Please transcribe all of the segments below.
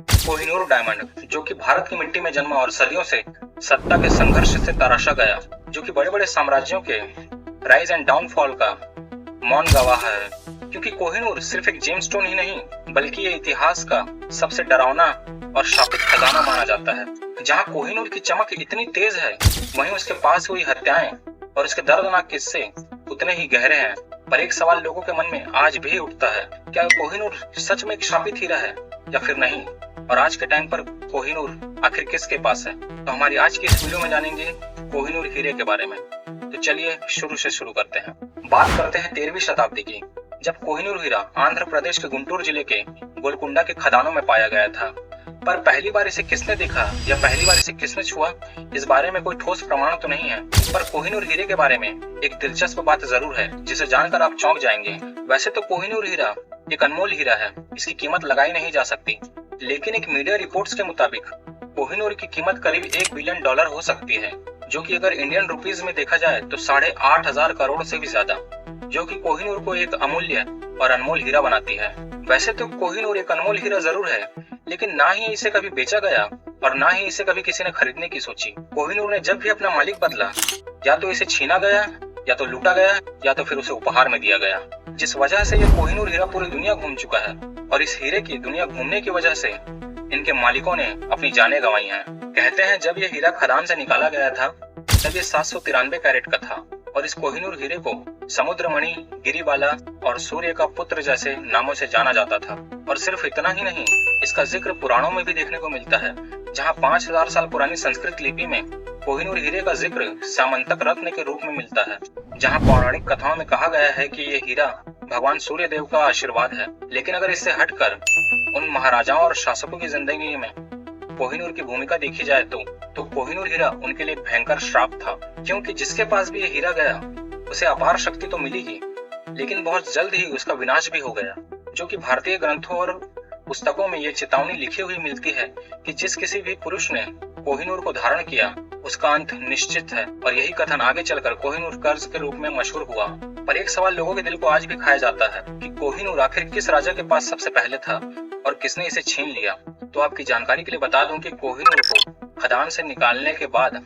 Kohinoor diamond, जो कि भारत की मिट्टी में जन्मा और सदियों से सत्ता के संघर्ष से तराशा गया, जो कि बड़े बड़े साम्राज्यों के राइज एंड डाउनफॉल का मौन गवाह है। क्योंकि कोहिनूर सिर्फ एक जेमस्टोन ही नहीं, बल्कि ये इतिहास का सबसे डरावना और शापित खजाना माना जाता है। जहाँ कोहिनूर की चमक इतनी तेज है, वहीं उसके पास हुई हत्याएं और उसके दर्दनाक किस्से उतने ही गहरे हैं। पर एक सवाल लोगों के मन में आज भी उठता है, क्या कोहिनूर सच में एक शापित हीरा है या फिर नहीं? और आज के टाइम पर कोहिनूर आखिर किसके पास है? तो हमारी आज की इस वीडियो में जानेंगे कोहिनूर हीरे के बारे में। तो चलिए शुरू से शुरू करते हैं। बात करते हैं 13वीं शताब्दी की, जब कोहिनूर हीरा आंध्र प्रदेश के गुंटूर जिले के गोलकुंडा के खदानों में पाया गया था। पर पहली बार इसे किसने देखा या पहली बार इसे किसने छुआ, इस बारे में कोई ठोस प्रमाण तो नहीं है। पर कोहिनूर हीरे के बारे में एक दिलचस्प बात जरूर है, जिसे जानकर आप चौंक जाएंगे। वैसे तो कोहिनूर हीरा एक अनमोल हीरा है, इसकी कीमत लगाई नहीं जा सकती, लेकिन एक मीडिया रिपोर्ट्स के मुताबिक कोहिनूर की कीमत करीब $1 बिलियन हो सकती है, जो कि अगर इंडियन रुपीज में देखा जाए तो 8,500 करोड़ से भी ज्यादा, जो कि कोहिनूर को एक अमूल्य और अनमोल हीरा बनाती है। वैसे तो कोहिनूर एक अनमोल हीरा जरूर है, लेकिन ना ही इसे कभी बेचा गया और ना ही इसे कभी किसी ने खरीदने की सोची। कोहिनूर ने जब भी अपना मालिक बदला, या तो इसे छीना गया, या तो लूटा गया, या तो फिर उसे उपहार में दिया गया, जिस वजह से यह कोहिनूर हीरा पूरी दुनिया घूम चुका है। और इस हीरे की दुनिया घूमने की वजह से इनके मालिकों ने अपनी जानें गंवाई हैं। कहते हैं जब यह हीरा खदान से निकाला गया था, तब ये 793 कैरेट का था और इस कोहिनूर हीरे को समुद्रमणि, गिरिबाला और सूर्य का पुत्र जैसे नामों से जाना जाता था। और सिर्फ इतना ही नहीं, इसका जिक्र पुराणों में भी देखने को मिलता है, जहाँ 5000 साल पुरानी संस्कृत लिपि में कोहिनूर हीरे का जिक्र सामंतक रत्न के रूप में मिलता है। जहाँ पौराणिक कथाओं में कहा गया है कि ये हीरा भगवान सूर्य देव का आशीर्वाद है। लेकिन अगर इससे हटकर उन महाराजाओं और शासकों की जिंदगी में कोहिनूर की भूमिका देखी जाए तो कोहिनूर हीरा उनके लिए भयंकर श्राप था। क्योंकि जिसके पास भी ये हीरा गया, उसे अपार शक्ति तो मिली ही, लेकिन बहुत जल्द ही उसका विनाश भी हो गया। जो कि भारतीय ग्रंथों और पुस्तकों में ये चेतावनी लिखी हुई मिलती है कि जिस किसी भी पुरुष ने कोहिनूर को धारण किया, उसका अंत निश्चित है। और यही कथन आगे चलकर कोहिनूर कर्ज के रूप में मशहूर हुआ। पर एक सवाल लोगों के दिल को आज भी खाया जाता है कि कोहिनूर आखिर किस राजा के पास सबसे पहले था और किसने इसे छीन लिया। तो आपकी जानकारी के लिए बता दूं कि कोहिनूर को खदान से निकालने के बाद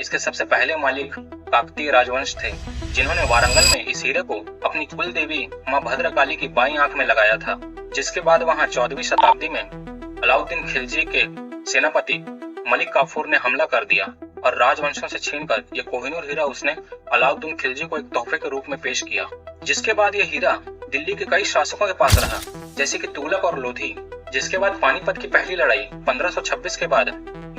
इसके सबसे पहले मालिक काकतीय राजवंश थे, जिन्होंने वारंगल में इस हीरे को अपनी कुल देवी मां भद्रकाली की बाईं आंख में लगाया था। जिसके बाद वहां 14वीं शताब्दी में अलाउद्दीन खिलजी के सेनापति मलिक काफूर ने हमला कर दिया और राजवंशों से छीनकर ये कोहिनूर हीरा उसने अलाउद्दीन खिलजी को एक तोहफे के रूप में पेश किया। जिसके बाद ये हीरा दिल्ली के कई शासकों के पास रहा, जैसे कि तुगलक और लोधी। जिसके बाद पानीपत की पहली लड़ाई 1526 के बाद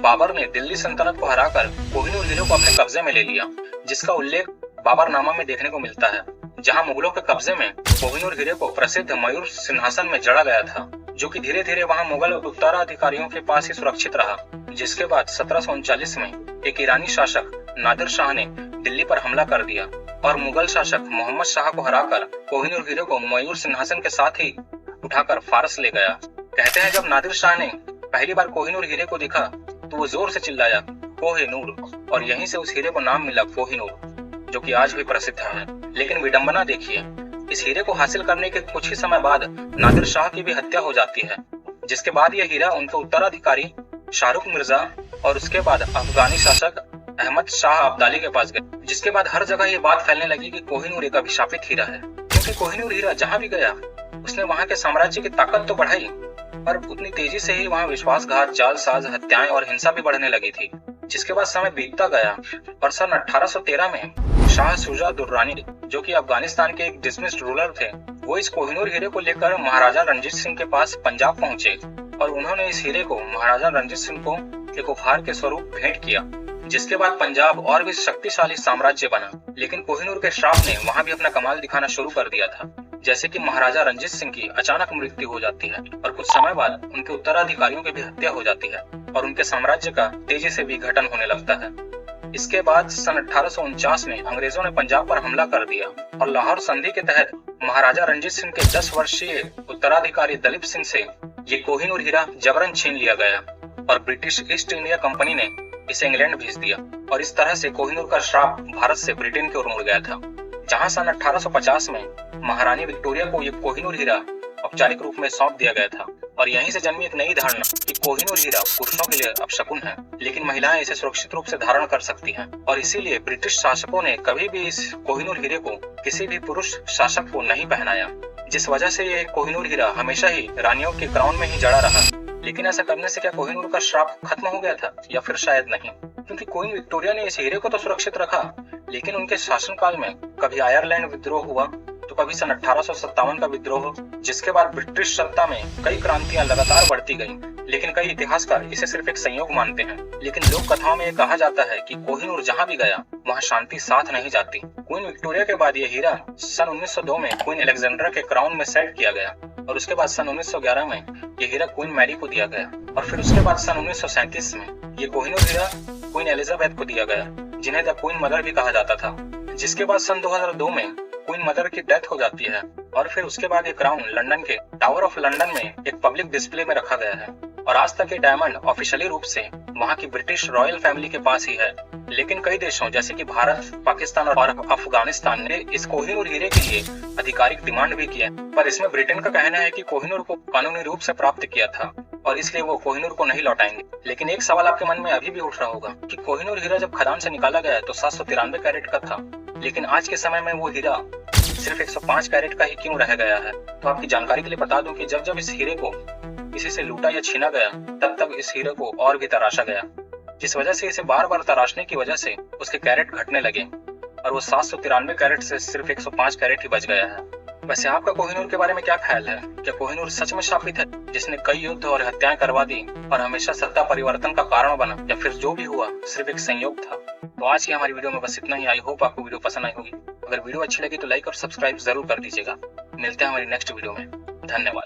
बाबर ने दिल्ली सल्तनत को हराकर कोहिनूर हीरे को अपने कब्जे में ले लिया, जिसका उल्लेख बाबरनामा में देखने को मिलता है, जहां मुगलों के कब्जे में कोहिनूर हीरे को प्रसिद्ध मयूर सिंहासन में जड़ा गया था, जो कि धीरे धीरे वहां मुगल उत्तराधिकारियों के पास ही सुरक्षित रहा। जिसके बाद 1739 में एक ईरानी शासक नादिर शाह ने दिल्ली पर हमला कर दिया और मुगल शासक मोहम्मद शाह को हराकर कोहिनूर हीरे को मयूर सिंहासन के साथ ही उठाकर फारस ले गया। कहते हैं जब नादिर शाह ने पहली बार कोहिनूर हीरे को देखा तो वो जोर से चिल्लाया कोहिनूर, और यहीं से उस हीरे को नाम मिला कोहिनूर, जो कि आज भी प्रसिद्ध है। लेकिन विडंबना देखिए, इस हीरे को हासिल करने के कुछ ही समय बाद नादिर शाह की भी हत्या हो जाती है। जिसके बाद यह हीरा उनके उत्तराधिकारी शाहरुख मिर्जा और उसके बाद अफगानी शासक अहमद शाह अब्दाली के पास गए। जिसके बाद हर जगह ये बात फैलने लगी कि कोहिनूर एक अभिशापित हीरा है, क्योंकि कोहिनूर हीरा जहाँ भी गया उसने वहाँ के साम्राज्य की ताकत तो बढ़ाई, पर उतनी तेजी से ही वहाँ विश्वासघात, जालसाज, हत्याएं और हिंसा भी बढ़ने लगी थी। जिसके बाद समय बीतता गया और सन 1813 में शाह शुजा दुर्रानी, जो कि अफगानिस्तान के एक डिसमिस्ड रूलर थे, वो इस कोहिनूर हीरे को लेकर महाराजा रणजीत सिंह के पास पंजाब पहुंचे और उन्होंने इस हीरे को महाराजा रणजीत सिंह को एक उपहार के स्वरूप भेंट किया। जिसके बाद पंजाब और भी शक्तिशाली साम्राज्य बना। लेकिन कोहिनूर के श्राप ने वहां भी अपना कमाल दिखाना शुरू कर दिया था, जैसे कि महाराजा रणजीत सिंह की अचानक मृत्यु हो जाती है और कुछ समय बाद उनके उत्तराधिकारियों की भी हत्या हो जाती है और उनके साम्राज्य का तेजी से विघटन होने लगता है। इसके बाद सन 1849 में अंग्रेजों ने पंजाब पर हमला कर दिया और लाहौर संधि के तहत महाराजा रणजीत सिंह के 10 वर्षीय उत्तराधिकारी दलीप सिंह से ये कोहिनूर हीरा जबरन छीन लिया गया और ब्रिटिश ईस्ट इंडिया कंपनी ने इसे इंग्लैंड भेज दिया। और इस तरह से कोहिनूर का श्राप भारत से ब्रिटेन की ओर मुड़ गया था, जहां सन 1850 में महारानी विक्टोरिया को ये कोहिनूर हीरा औपचारिक रूप में सौंप दिया गया था और यहीं से जन्मी एक नई धारणा कि कोहिनूर हीरा पुरुषों के लिए अपशकुन है, लेकिन महिलाएं इसे सुरक्षित रूप से धारण कर सकती हैं। और इसीलिए ब्रिटिश शासकों ने कभी भी इस कोहिनूर हीरे को किसी भी पुरुष शासक को नहीं पहनाया, जिस वजह से ये कोहिनूर हीरा हमेशा ही रानियों के क्राउन में ही जड़ा रहा। लेकिन ऐसा करने से क्या कोहिनूर का श्राप खत्म हो गया था, या फिर शायद नहीं, क्योंकि क्वीन विक्टोरिया ने इस हीरे को तो सुरक्षित रखा, लेकिन उनके शासनकाल में कभी आयरलैंड विद्रोह हुआ तो कभी सन 1857 का विद्रोह, जिसके बाद ब्रिटिश सत्ता में कई क्रांतियां लगातार बढ़ती गईं। लेकिन कई इतिहासकार इसे सिर्फ एक संयोग मानते हैं। लेकिन लोक कथाओं में यह कहा जाता है कि कोहिनूर जहां भी गया वहां शांति साथ नहीं जाती। क्वीन विक्टोरिया के बाद यह हीरा सन 1902 में क्वीन अलेक्जेंड्रा के क्राउन में सेट किया गया और उसके बाद सन 1911 में यह हीरा क्वीन मैरी को दिया गया और फिर उसके बाद सन 1937 में ये कोहिनूर हीरा क्वीन एलिजाबेथ को दिया गया, जिन्हें द क्वीन मदर भी कहा जाता था। जिसके बाद सन 2002 में क्वीन मदर की डेथ हो जाती है और फिर उसके बाद ये क्राउन लंदन के टावर ऑफ लंदन में एक पब्लिक डिस्प्ले में रखा गया है और आज तक ये डायमंड ऑफिशियली रूप से वहाँ की ब्रिटिश रॉयल फैमिली के पास ही है। लेकिन कई देशों जैसे कि भारत, पाकिस्तान और अफगानिस्तान ने इस कोहिनूर हीरे के लिए आधिकारिक डिमांड भी किया, पर इसमें ब्रिटेन का कहना है कि कोहिनूर को कानूनी रूप से प्राप्त किया था और इसलिए वो कोहिनूर को नहीं लौटाएंगे। लेकिन एक सवाल आपके मन में अभी भी उठ रहा होगा कि कोहिनूर हीरा जब खदान से निकाला गया तो 793 कैरेट का था, लेकिन आज के समय में वो हीरा सिर्फ 105 कैरेट का ही क्यों रह गया है। तो आपकी जानकारी के लिए बता दूं कि जब इस हीरे को किसी से लूटा या छीना गया तब इस हीरे को और भी तराशा गया, जिस वजह से इसे बार बार तराशने की वजह से उसके कैरेट घटने लगे और वो 793 कैरेट से सिर्फ 105 कैरेट ही बच गया है। वैसे आपका कोहिनूर के बारे में क्या ख्याल है? क्या कोहिनूर सच में शापित है जिसने कई युद्ध और हत्याएं करवा दी और हमेशा सत्ता परिवर्तन का कारण बना, या फिर जो भी हुआ सिर्फ एक संयोग था? तो आज की हमारी वीडियो में बस इतना ही। आई होप आपको वीडियो पसंद आई होगी। अगर वीडियो अच्छी लगी तो लाइक और सब्सक्राइब जरूर कर दीजिएगा। मिलते हैं हमारी नेक्स्ट वीडियो में। धन्यवाद।